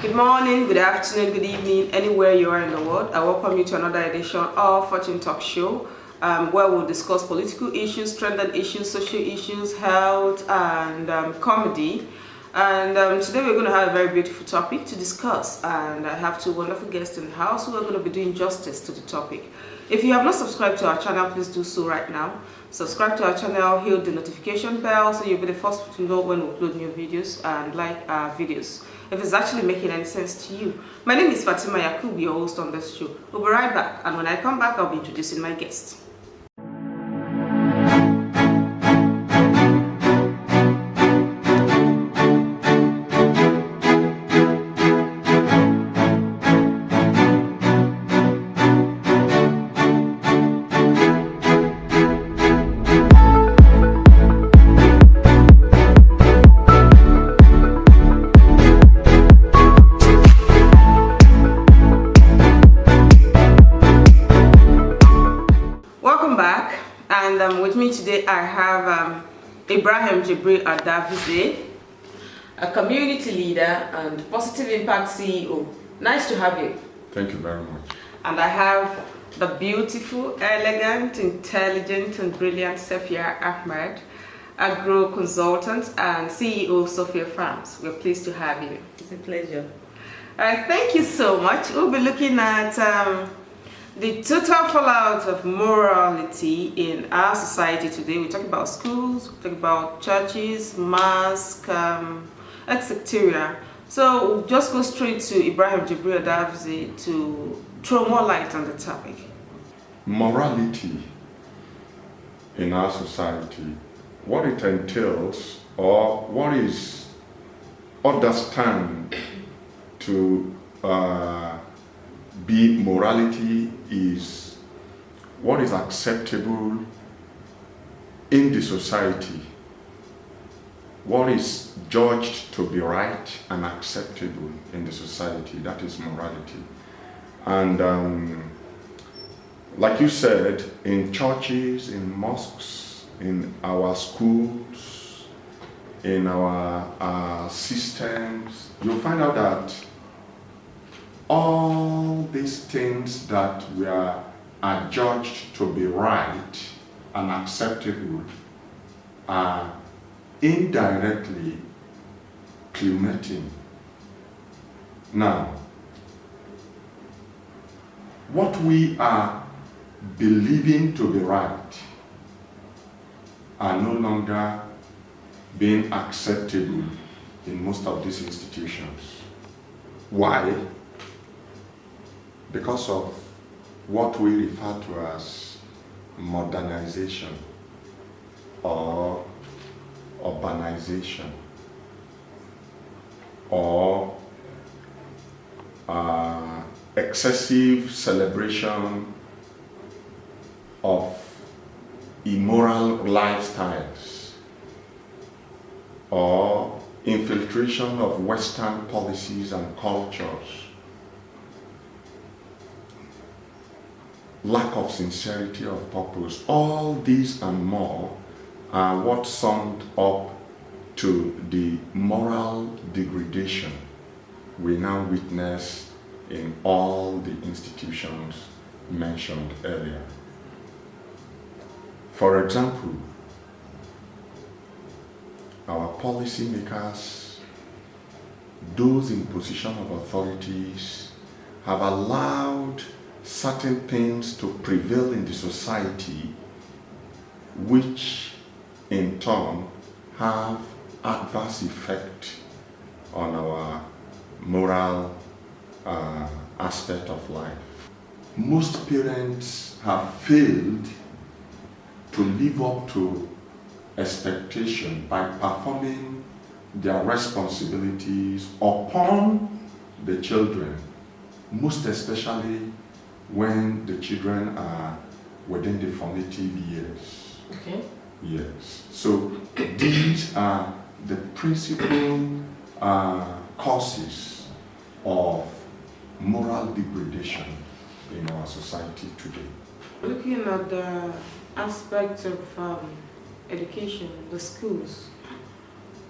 Good morning, good afternoon, good evening, anywhere you are in the world. I welcome you to another edition of Fortune Talk Show, where we'll discuss political issues, trending issues, social issues, health, and comedy. And today we're going to have a very beautiful topic to discuss, and I have two wonderful guests in the house who are going to be doing justice to the topic. If you have not subscribed to our channel, please do so right now. Subscribe to our channel, hit the notification bell so you'll be the first to know when we upload new videos, and like our videos if it's actually making any sense to you. My name is Fatima Yakub, your host on this show. We'll be right back, and when I come back, I'll be introducing my guests. With me today I have Ibrahim Jubril Adavize, a community leader and positive impact CEO. Nice to have you. Thank you very much. And I have the beautiful, elegant, intelligent and brilliant Safia Ahmed, agro consultant and CEO of Safia Farms. We're pleased to have you. It's a pleasure. All right, thank you so much. We'll be looking at the total fallout of morality in our society today. We talk about schools, we talk about churches, mosques, etc. So we'll just go straight to Ibrahim Jubril Adavize to throw more light on the topic. Morality in our society, what it entails, or what is understand to be morality is what is acceptable in the society, what is judged to be right and acceptable in the society. That is morality. And like you said, in churches, in mosques, in our schools, in our systems, you'll find out that all these things that we are judged to be right and acceptable are indirectly culminating. Now, what we are believing to be right are no longer being acceptable in most of these institutions. Why? Because of what we refer to as modernization or urbanization or excessive celebration of immoral lifestyles or infiltration of Western policies and cultures. Lack of sincerity of purpose, all these and more are what summed up to the moral degradation we now witness in all the institutions mentioned earlier. For example, our policymakers, those in position of authorities, have allowed certain things to prevail in the society which in turn have adverse effect on our moral aspect of life. Most parents have failed to live up to expectation by performing their responsibilities upon the children, most especially when the children are within the formative years. Okay. Yes. So these are the principal causes of moral degradation in our society today. Looking at the aspect of education, the schools,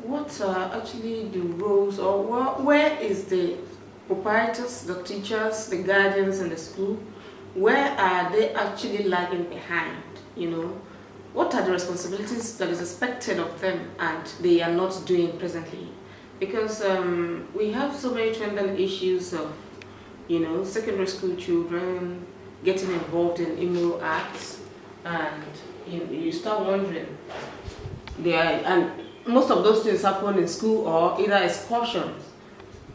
what are actually the roles, or where is the proprietors, the teachers, the guardians in the school, where are they actually lagging behind? What are the responsibilities that is expected of them and they are not doing presently? Because we have so many trending issues of, secondary school children getting involved in immoral acts, and you start wondering, and most of those things happen in school or either excursions.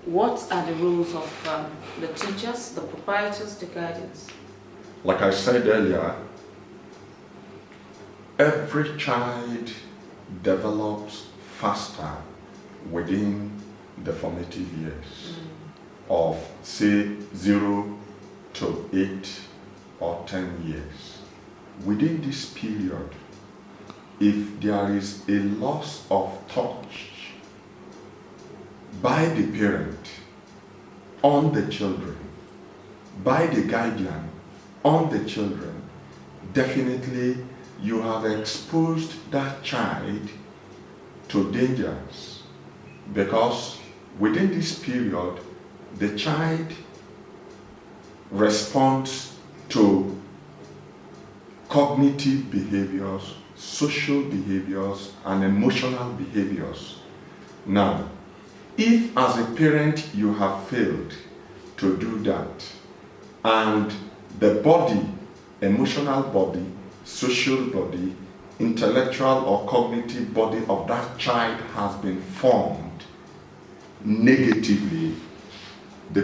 What are the roles of the teachers, the proprietors, the guardians? Like I said earlier, every child develops faster within the formative years of, say, 0 to 8 or 10 years. Within this period, if there is a loss of touch by the parent on the children, by the guardian on the children, definitely you have exposed that child to dangers, because within this period the child responds to cognitive behaviors, social behaviors, and emotional behaviors. Now, if as a parent you have failed to do that, and the body, emotional body, social body, intellectual or cognitive body of that child has been formed negatively, the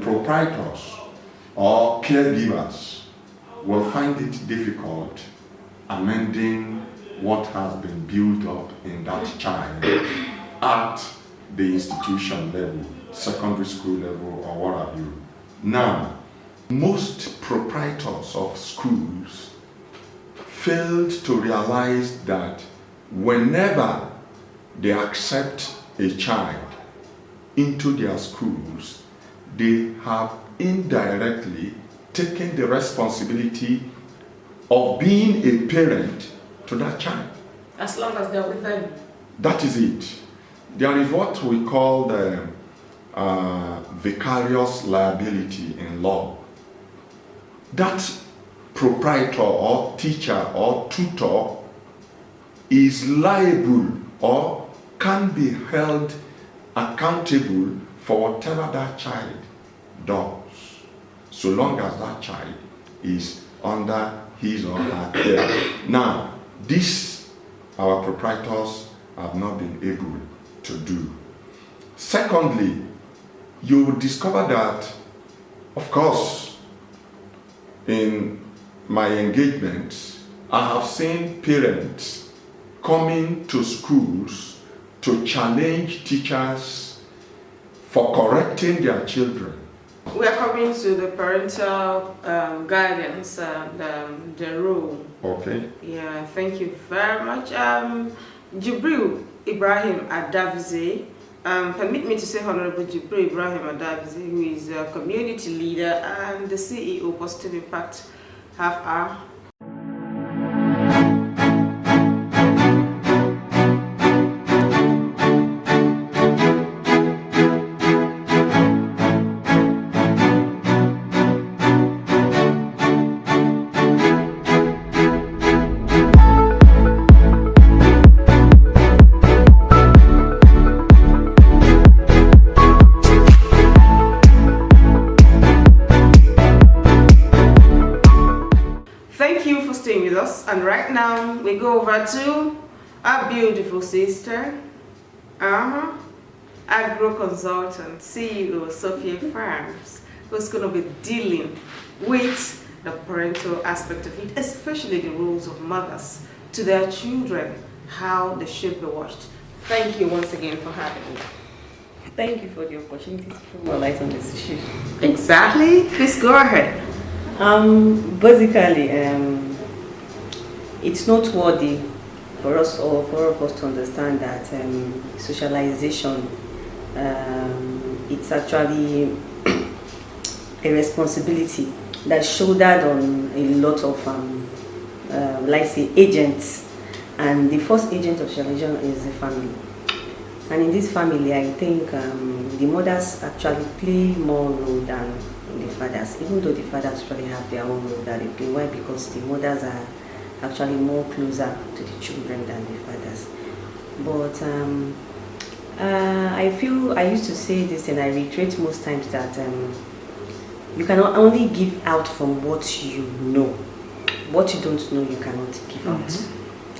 proprietors or caregivers will find it difficult amending what has been built up in that child at the institution level, secondary school level, or what have you. Now, most proprietors of schools failed to realize that whenever they accept a child into their schools, they have indirectly taken the responsibility of being a parent to that child. As long as they're with them. That is it. There is what we call the vicarious liability in law. That proprietor or teacher or tutor is liable or can be held accountable for whatever that child does, so long as that child is under his or her care. Now, this our proprietors have not been able to do. Secondly, you will discover that, of course, in my engagements, I have seen parents coming to schools to challenge teachers for correcting their children. We are coming to the parental guidance and the role. Okay. Yeah, thank you very much. Jubril Ibrahim Adavize. Permit me to say Honorable Jubril Ibrahim Adavize, who is a community leader and the CEO Positive Impact Half Hour. And right now we go over to our beautiful sister, agro consultant, CEO Safia Farms, who's going to be dealing with the parental aspect of it, especially the roles of mothers to their children, how they should be watched. Thank you once again for having me. Thank you for the opportunity to put more light on this issue. Exactly. Please go ahead. Basically, it's noteworthy for us or for all of us to understand that socialization, it's actually a responsibility that's shouldered on a lot of, let's say, agents. And the first agent of socialization is the family. And in this family, I think the mothers actually play more role than the fathers, even though the fathers actually have their own role that they play. Why? Because the mothers are actually more closer to the children than the fathers. But I feel, I used to say this and I reiterate most times that you cannot only give out from what you know. What you don't know, you cannot give out.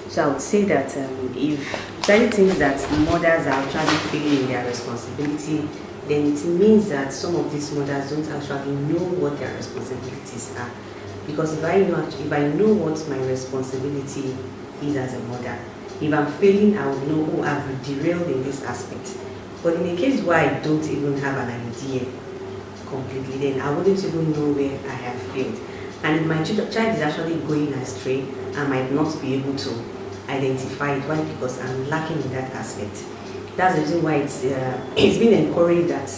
So I would say that if certain things that mothers are actually failing in their responsibility, then it means that some of these mothers don't actually know what their responsibilities are. Because if I know what my responsibility is as a mother, if I'm failing, I would know, oh, I've derailed in this aspect. But in a case where I don't even have an idea completely, then I wouldn't even know where I have failed. And if my child is actually going astray, I might not be able to identify it. Why? Because I'm lacking in that aspect. That's the reason why it's been encouraged that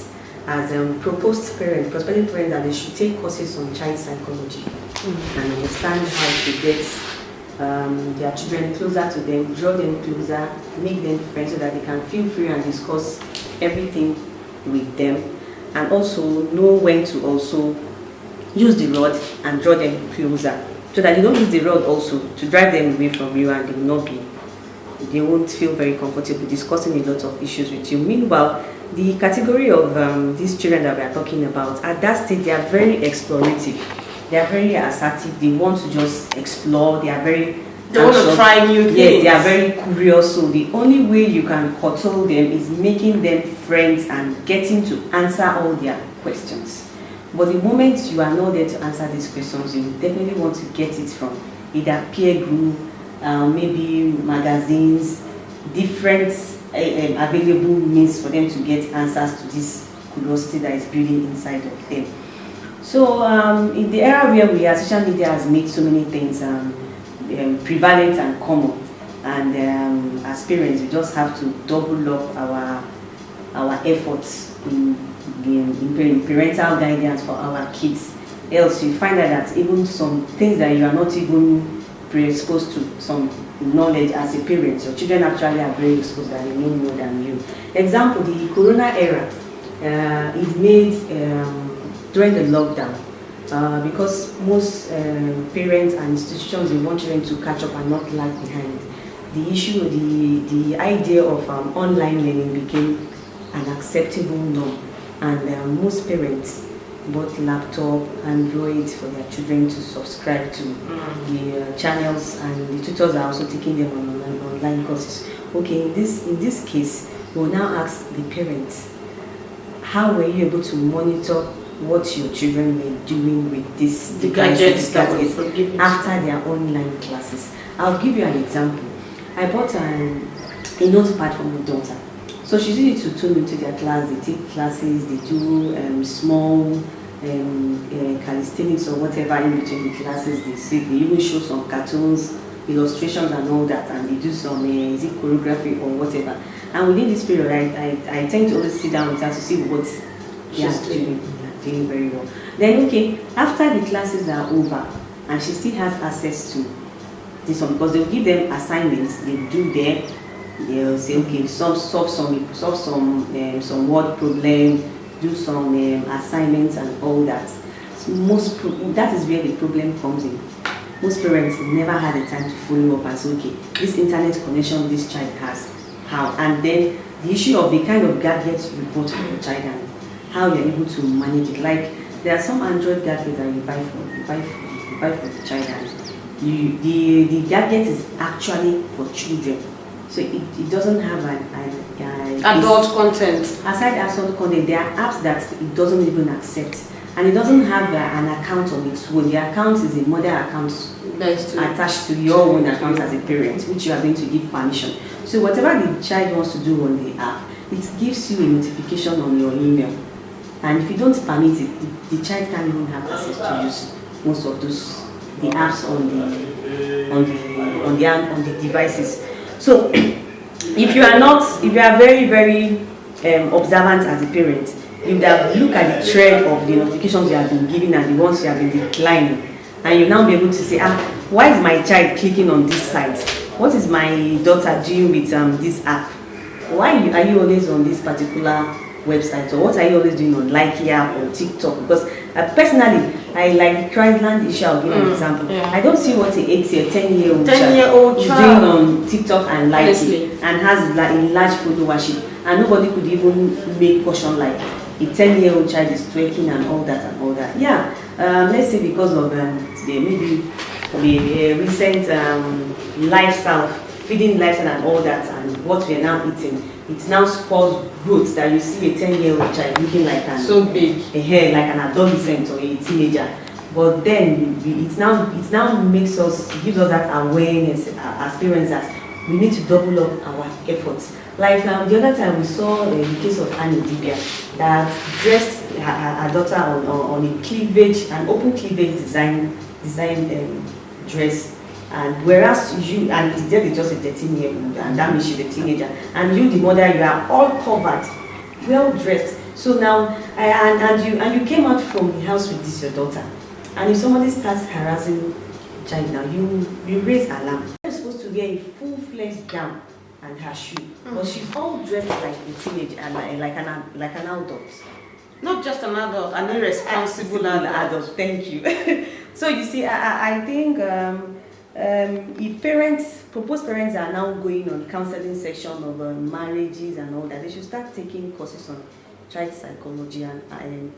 as proposed parents, prospective parents, that they should take courses on child psychology and understand how to get their children closer to them, draw them closer, make them friends so that they can feel free and discuss everything with them, and also know when to also use the rod and draw them closer, so that you don't use the rod also to drive them away from you and they won't feel very comfortable discussing a lot of issues with you. Meanwhile, the category of these children that we are talking about, at that stage they are very explorative, they are very assertive, they want to just explore, they want to try new things. Yes, they are very curious. So the only way you can control them is making them friends and getting to answer all their questions. But the moment you are not there to answer these questions, you definitely want to get it from either peer group, maybe magazines, different available means for them to get answers to this curiosity that is building inside of them. So in the era where we are, social media has made so many things prevalent and common, and as parents we just have to double up our efforts in parental guidance for our kids. Else you find out that even some things that you are not even predisposed to, some knowledge as a parent, your children actually are very exposed that they know more than you. Example, the corona era, it made during the lockdown, because most parents and institutions, they want children to catch up and not lag behind. The issue, the idea of online learning became an acceptable norm, and most parents bought laptop, Android for their children to subscribe to the channels, and the tutors are also taking them on online courses. Okay, in this case, we'll now ask the parents, how were you able to monitor what your children were doing with this gadgets after their online classes? I'll give you an example. I bought a notepad for my daughter. So she's used to tune into their class, they take classes, they do small calisthenics or whatever in between the classes. They even show some cartoons, illustrations and all that, and they do some choreography or whatever. And within this period, I tend to always sit down with her to see what she's doing very well. Then okay, after the classes are over and she still has access to this one, because they'll give them assignments, they do there. They'll say, okay, solve some word problem, do some assignments and all that. So that is where the problem comes in. Most parents never had the time to follow up and say, okay, this internet connection this child has, how? And then the issue of the kind of gadgets you bought for your child and how you're able to manage it. Like there are some Android gadgets that you buy for the child, and the gadget is actually for children. So it doesn't have an adult content. Aside adult content, there are apps that it doesn't even accept, and it doesn't have an account on its own. The account is a mother account attached to your own account as a parent, which you are going to give permission. So whatever the child wants to do on the app, it gives you a notification on your email, and if you don't permit it, the child can't even have access to use most of the apps on the devices. So if you are very, very observant as a parent, you would have looked at the trend of the notifications you have been given and the ones you have been declining, and you now be able to say, why is my child clicking on this site? What is my daughter doing with this app? are you always on this particular website, or what are you always doing on Likea or TikTok? Because personally, I like the Christland issue. I'll give an example. Yeah. I don't see what a 8-year, 10-year-old child is doing on TikTok and Likea and has a large followership, and nobody could even make caution like a 10-year-old child is twerking and all that. Yeah, let's say because of maybe the recent lifestyle, feeding lifestyle and all that, and what we are now eating, it now spurs growth that you see a 10-year-old child looking like so big, a hair like an adolescent or a teenager. But then it now makes us, gives us that awareness as parents that we need to double up our efforts. Like the other time we saw the case of Annie Dibia that dressed her daughter on a cleavage, an open cleavage design dress, and whereas you and the girl is just a 13-year-old, and that means she's a teenager, and you, the mother, you are all covered, well dressed. So now and you came out from the house with this your daughter, and if somebody starts harassing the child now, you raise alarm. You're supposed to wear a full-fledged gown and her shoe, but she's all dressed like a teenager and like an adult. Not just an adult, an irresponsible adult. Thank you. So you see, I think if proposed parents are now going on counseling section of marriages and all that, they should start taking courses on child psychology and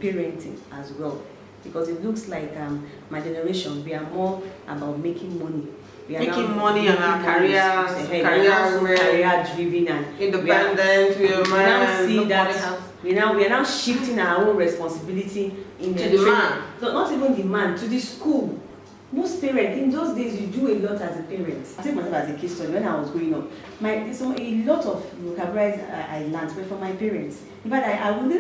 parenting as well, because it looks like my generation, we are more about making money. We are making money and our career driven and independent. We are now shifting our own responsibility to the man. No, not even the man, to the school. Most parents, in those days, you do a lot as a parent. I take myself as a case study. When I was growing up, a lot of vocabularies I learned were from my parents. In fact, I would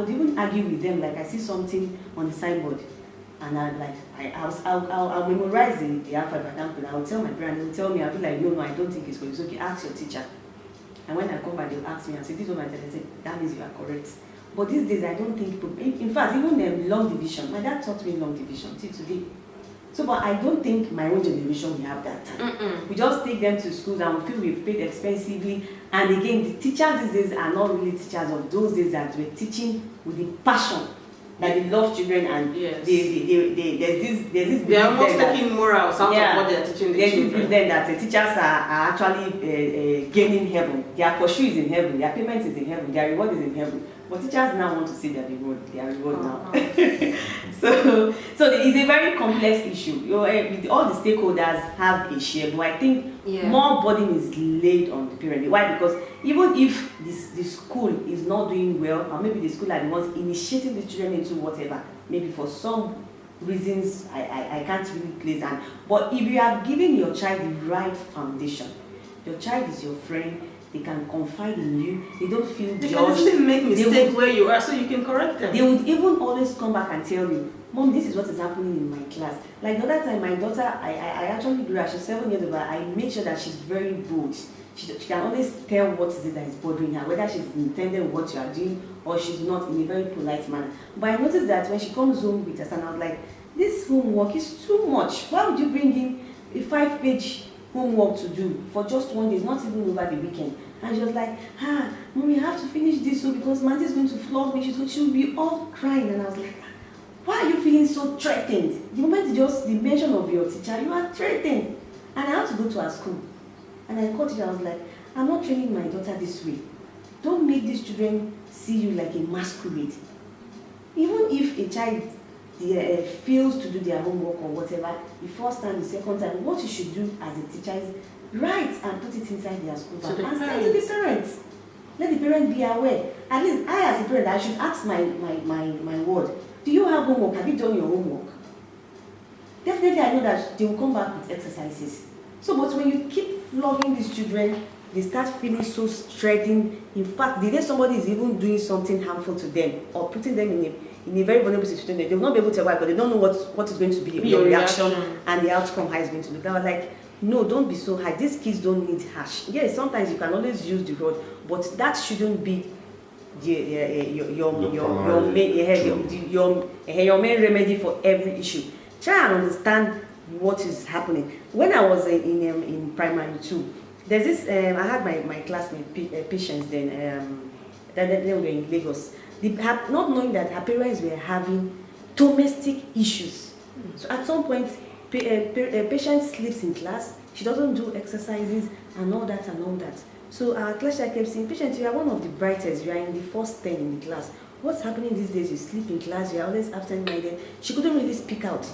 even argue with them. Like I see something on the signboard, and I'll memorize the alphabet. I will tell my parents. They will tell me. I'll be like, no, I don't think it's good. It's okay. Ask your teacher. And when I come back, they'll ask me and say, this is what my dad said. That means you are correct. But these days, I don't think. In fact, even long division. My dad taught me long division till today. So, but I don't think my own generation will have that time. We just take them to schools and we feel we've paid expensively. And again, the teachers these days are not really teachers of those days that were teaching with the passion that they love children, and there's this. They are almost taking morals out of what they are teaching the children. There's this that the teachers are actually gaining heaven. Their pursuit is in heaven. Their payment is in heaven. Their reward is in heaven. But teachers now want to see their reward now. So it's a very complex issue. All the stakeholders have a share, but I think more burden is laid on the parent. Why? Because even if the school is not doing well, or maybe the school are the ones initiating the children into whatever, maybe for some reasons I can't really place that. But if you have given your child the right foundation, your child is your friend. They can confide in you. They don't feel judged. They can still make mistakes where you are, so you can correct them. They would even always come back and tell you, Mom, this is what is happening in my class. Like the other time, my daughter, I actually grew her. She's 7 years old. I made sure that she's very bold. She can always tell what is it that is bothering her, whether she's intended what you are doing or she's not, in a very polite manner. But I noticed that when she comes home with us, and I was like, this homework is too much. Why would you bring in a 5-page homework to do for just one day? It's not even over the weekend. And she was like, Mommy, I have to finish this because Mandy is going to flog me. She will be all crying. And I was like, why are you feeling so threatened? The moment just the mention of your teacher, you are threatened. And I had to go to her school. And I called her, I was like, I'm not training my daughter this way. Don't make these children see you like a masquerade. Even if a child fails to do their homework or whatever, the first time, the second time, what you should do as a teacher is write and put it inside their school bag and send to the parents. Let the parent be aware. At least I, as a parent, I should ask my ward, do you have homework? Have you done your homework? Definitely I know that they will come back with exercises. So, but when you keep flogging these children, they start feeling so threatened. In fact, the day somebody is even doing something harmful to them or putting them in a very vulnerable situation, they will not be able to tell why, but they don't know what is going to be your reaction and the outcome, how it's going to look. I was like, no, don't be so hard. These kids don't need harsh. Yes, sometimes you can always use the rod, but that shouldn't be your main remedy for every issue. Try and understand what is happening. When I was in primary 2, There's this, I had my classmate, patients then, that they were in Lagos. Not knowing that her parents were having domestic issues. So at some point, a patient sleeps in class, she doesn't do exercises and all that and all that. So our class teacher kept saying, patient, you are one of the brightest, you are in the first 10 in the class. What's happening these days? You sleep in class, you are always absent-minded. She couldn't really speak out.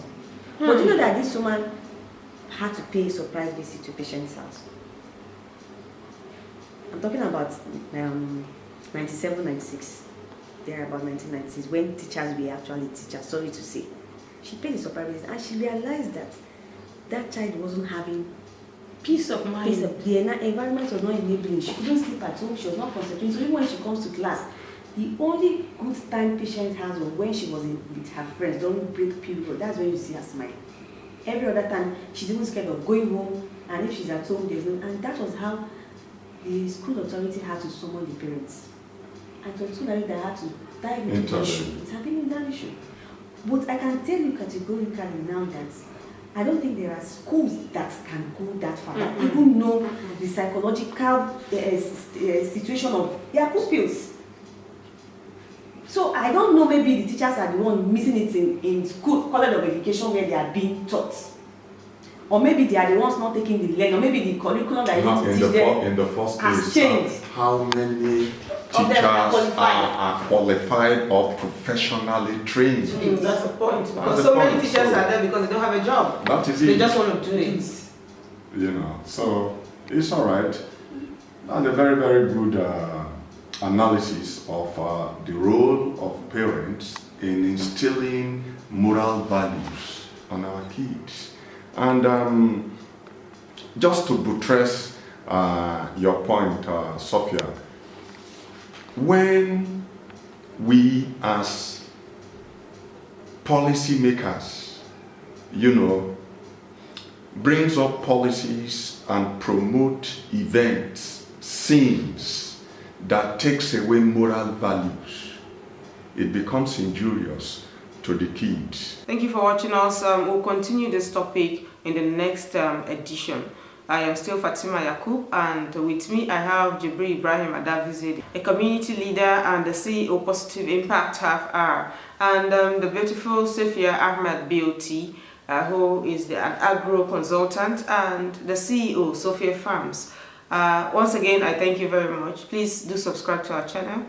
But you know that this woman had to pay a surprise visit to a patient's house. I'm talking about 97, 96. There about 1996, when teachers were actually teachers, sorry to say. She paid a surprise visit and she realized that that child wasn't having peace of mind. The environment was not enabling. She couldn't sleep at home, she was not concentrating. So even when she comes to class, the only good time patient has was when she was with her friends during break period. That's when you see her smile. Every other time, she's even scared of going home, and if she's at home, there's no. And that was how the school authority had to summon the parents. And to the school authority had to dive into the issue. It's having that issue. But I can tell you categorically now that I don't think there are schools that can go that far. That people know the psychological situation of their pupils. So I don't know, maybe the teachers are the ones missing it in school, college of education, where they are being taught. Or maybe they are the ones not taking the learn, or maybe the curriculum that you need to teach them in the first has place, changed. How many teachers are qualified or professionally trained? That's the point. Because so many teachers are there because they don't have a job. That is it. They just want to do it. You know, so it's all right. That's a very, very good analysis of the role of parents in instilling moral values on our kids. And just to buttress your point, Safia, when we as policymakers, brings up policies and promote events, scenes that takes away moral values, it becomes injurious to the kids. Thank you for watching us. We'll continue this topic in the next edition. I am still Fatima Yakub, and with me I have Jubril Ibrahim Adavize, a community leader and the CEO Positive Impact Half Hour, and the beautiful Safia Ahmed BOT, who is the agro consultant and the CEO Safia Farms. Once again, I thank you very much. Please do subscribe to our channel.